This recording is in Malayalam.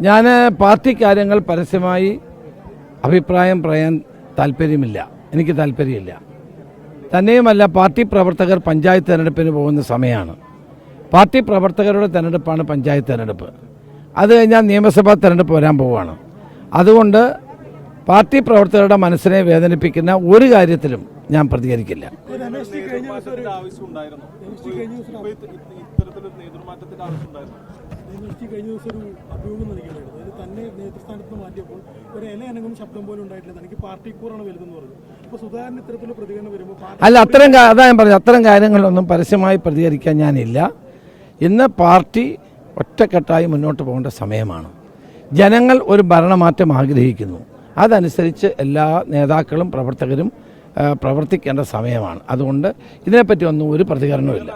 ഞാൻ പാർട്ടി കാര്യങ്ങൾ പരസ്യമായി അഭിപ്രായം പറയാൻ താല്പര്യമില്ല, എനിക്ക് താല്പര്യമില്ല. തന്നെയുമല്ല, പാർട്ടി പ്രവർത്തകർ പഞ്ചായത്ത് തെരഞ്ഞെടുപ്പിന് പോകുന്ന സമയമാണ്. പാർട്ടി പ്രവർത്തകരുടെ തെരഞ്ഞെടുപ്പാണ് പഞ്ചായത്ത് തെരഞ്ഞെടുപ്പ്. അത് കഴിഞ്ഞാൽ നിയമസഭാ തെരഞ്ഞെടുപ്പ് വരാൻ പോവുകയാണ്. അതുകൊണ്ട് പാർട്ടി പ്രവർത്തകരുടെ മനസ്സിനെ വേദനിപ്പിക്കുന്ന ഒരു കാര്യത്തിലും ഞാൻ പ്രതികരിക്കില്ല. കഴിഞ്ഞ ദിവസം ഒരു അഭിമുഖം നൽകിയിട്ടുണ്ടായിരുന്നു. അതിൽ തന്നെ നേതൃസ്ഥാനത്ത് മാറ്റിയപ്പോൾ ഒരു ഇലയനങ്ങും ശബ്ദം പോലും ഉണ്ടായിട്ടില്ല. തനിക്ക് പാർട്ടി കൂറാണ് വലുതെന്ന് പറഞ്ഞു. അപ്പോൾ സുധാകരൻ ഇത്തരത്തിലുള്ള പ്രതികരണം വരുമ്പോൾ അല്ല, അതാ ഞാൻ പറഞ്ഞു, അത്തരം കാര്യങ്ങളിലൊന്നും പരസ്യമായി പ്രതികരിക്കാൻ ഞാനില്ല. ഇന്ന് പാർട്ടി ഒറ്റക്കെട്ടായി മുന്നോട്ട് പോകേണ്ട സമയമാണ്. ജനങ്ങൾ ഒരു ഭരണമാറ്റം ആഗ്രഹിക്കുന്നു. അതനുസരിച്ച് എല്ലാ നേതാക്കളും പ്രവർത്തകരും പ്രവർത്തിക്കേണ്ട സമയമാണ്. അതുകൊണ്ട് ഇതിനെപ്പറ്റി ഒന്നും ഒരു പ്രതികരണവുമില്ല.